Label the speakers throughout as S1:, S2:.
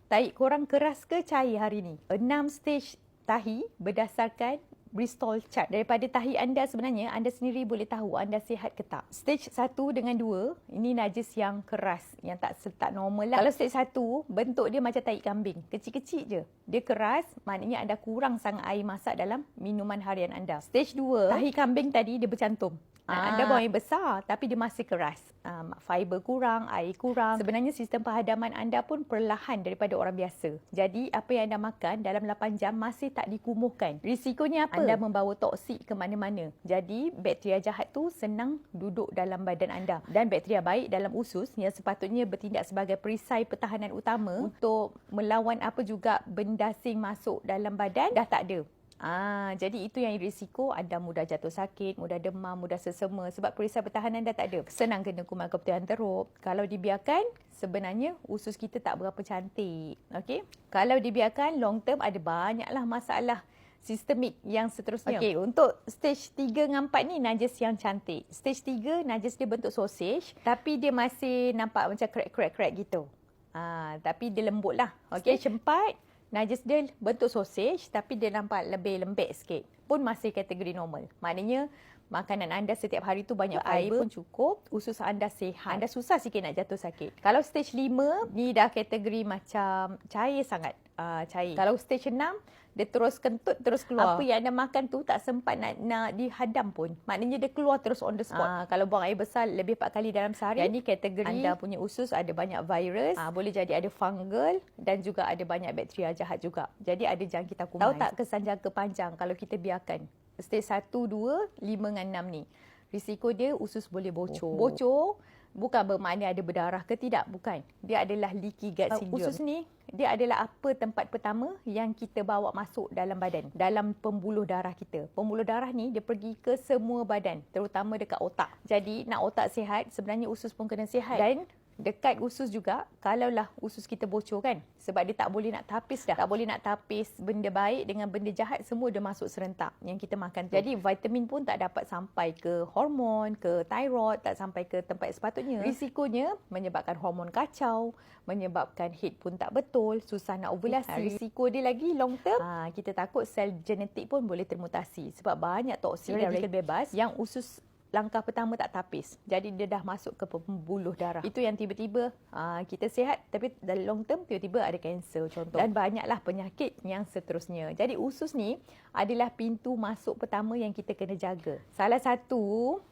S1: tahi korang keras ke cair hari ni? 6 stage tahi berdasarkan Bristol chart. Daripada tahi anda sebenarnya, anda sendiri boleh tahu anda sihat ke tak. Stage 1 dengan 2, ini najis yang keras, yang tak normal lah. Kalau stage 1, bentuk dia macam tahi kambing. Kecil-kecil je. Dia keras, maknanya anda kurang sangat air masak dalam minuman harian anda. Stage 2, tahi kambing tadi dia bercantum. Anda buang air besar tapi dia masih keras. Fiber kurang, air kurang. Sebenarnya sistem penghadaman anda pun perlahan daripada orang biasa. Jadi apa yang anda makan dalam 8 jam masih tak dikumuhkan. Risikonya apa? Anda membawa toksik ke mana-mana. Jadi bakteria jahat tu senang duduk dalam badan anda. Dan bakteria baik dalam usus yang sepatutnya bertindak sebagai perisai pertahanan utama untuk melawan apa juga benda asing masuk dalam badan, dah tak ada. Jadi itu yang risiko anda mudah jatuh sakit, mudah demam, mudah sesama sebab perisai pertahanan dah tak ada. Senang kena kuman keputihan teruk. Kalau dibiarkan, sebenarnya usus kita tak berapa cantik. Okey? Kalau dibiarkan long term ada banyaklah masalah sistemik yang seterusnya. Okey, untuk stage 3 dengan 4 ni najis yang cantik. Stage 3 najis dia bentuk sausage tapi dia masih nampak macam crack gitu. Tapi dia lembut lah. Okey, stage 4 najis dia bentuk sausage tapi dia nampak lebih lembek sikit. Pun masih kategori normal. Maknanya makanan anda setiap hari tu banyak fiber pun cukup, usus anda sihat. Anda susah sikit nak jatuh sakit. Kalau stage 5 ni dah kategori macam cair sangat. Cair. Kalau stage 6 dia terus kentut, terus keluar. Apa yang anda makan tu tak sempat nak dihadam pun. Maknanya dia keluar terus on the spot. Kalau buang air besar lebih 4 kali dalam sehari, yang ni kategori anda punya usus ada banyak virus, boleh jadi ada fungal dan juga ada banyak bakteria jahat juga. Jadi ada jangkit kuman. Tahu tak kesan jangka panjang kalau kita biarkan stage 1, 2, 5 dengan 6 ni. Risiko dia usus boleh bocor. Bocor bukan bermakna ada berdarah ke tidak, bukan. Dia adalah leaky gut syndrome. Usus ni, dia adalah apa tempat pertama yang kita bawa masuk dalam badan, dalam pembuluh darah kita. Pembuluh darah ni dia pergi ke semua badan, terutama dekat otak. Jadi nak otak sihat, sebenarnya usus pun kena sihat. Dan dekat usus juga, kalaulah usus kita bocor kan, sebab dia tak boleh nak tapis dah. Tak boleh nak tapis benda baik dengan benda jahat, semua dia masuk serentak yang kita makan tu. Jadi vitamin pun tak dapat sampai ke hormon, ke thyroid, tak sampai ke tempat sepatutnya. Risikonya menyebabkan hormon kacau, menyebabkan head pun tak betul, susah nak ovulasi. Risiko dia lagi long term, kita takut sel genetik pun boleh termutasi sebab banyak toksik dan radikal bebas yang usus langkah pertama tak tapis. Jadi dia dah masuk ke pembuluh darah. Itu yang tiba-tiba kita sihat tapi dalam long term tiba-tiba ada kanser contoh. Dan banyaklah penyakit yang seterusnya. Jadi usus ni adalah pintu masuk pertama yang kita kena jaga. Salah satu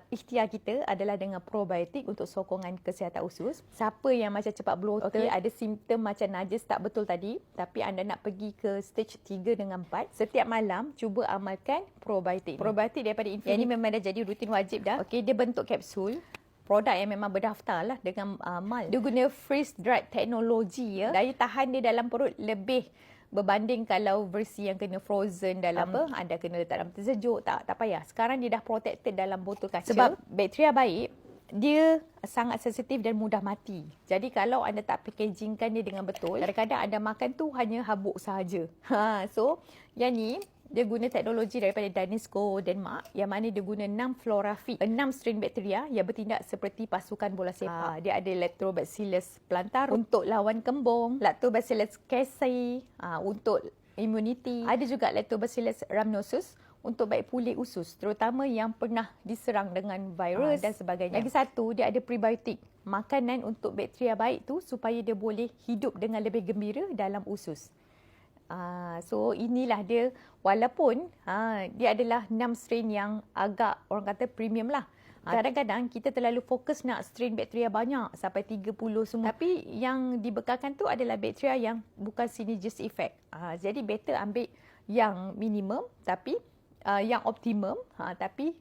S1: ikhtiar kita adalah dengan probiotik untuk sokongan kesihatan usus. Siapa yang macam cepat bloater, ada simptom macam najis tak betul tadi, tapi anda nak pergi ke stage 3 dengan 4, setiap malam cuba amalkan probiotik. Probiotik daripada Infinity. Yang ni memang dah jadi rutin wajib dah. Okey, dia bentuk kapsul. Produk yang memang berdaftar lah dengan MAL. Dia guna freeze dried teknologi ya. Daya tahan dia dalam perut lebih berbanding kalau versi yang kena frozen dalam anda kena letak dalam tersejuk, tak payah. Sekarang dia dah protected dalam botol kaca. Sebab bakteria baik, dia sangat sensitif dan mudah mati. Jadi kalau anda tak packagingkan dia dengan betul, kadang-kadang anda makan tu hanya habuk sahaja. So yang ni dia guna teknologi daripada Danisco, Denmark, yang mana dia guna 6 floravid, 6 strain bakteria yang bertindak seperti pasukan bola sepak. Dia ada Lactobacillus plantarum untuk lawan kembung, Lactobacillus casei untuk immunity. Ada juga Lactobacillus rhamnosus untuk baik pulih usus, terutama yang pernah diserang dengan virus dan sebagainya. Lagi satu, dia ada prebiotik, makanan untuk bakteria baik tu supaya dia boleh hidup dengan lebih gembira dalam usus. So inilah dia, walaupun dia adalah 6 strain yang agak orang kata premium lah. Kadang-kadang kita terlalu fokus nak strain bakteria banyak sampai 30 semua. Tapi yang dibekalkan tu adalah bakteria yang bukan synergist effect. Jadi better ambil yang minimum tapi yang optimum tapi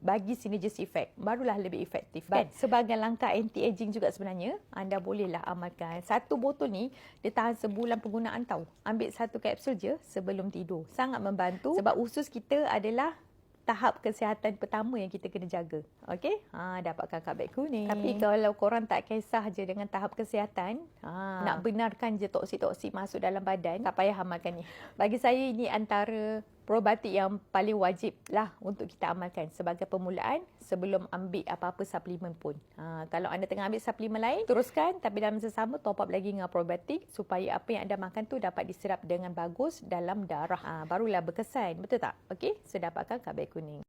S1: bagi synergist effect, barulah lebih efektif kan. Sebagai langkah anti-aging juga sebenarnya anda bolehlah amalkan. Satu botol ni dia tahan sebulan penggunaan tau. Ambil satu kapsul je sebelum tidur. Sangat membantu sebab usus kita adalah tahap kesihatan pertama yang kita kena jaga. Okey? Dapatkan kad beg kuning. Tapi kalau korang tak kisah je dengan tahap kesihatan, nak benarkan je toksik-toksik masuk dalam badan, tak payah amalkan ni. Bagi saya ini antara probiotik yang paling wajib lah untuk kita amalkan sebagai permulaan sebelum ambil apa-apa suplemen pun. Kalau anda tengah ambil suplemen lain, teruskan, tapi dalam masa sama top up lagi dengan probiotik supaya apa yang anda makan tu dapat diserap dengan bagus dalam darah. Barulah berkesan, betul tak? Okey, so dapatkan kabel kuning.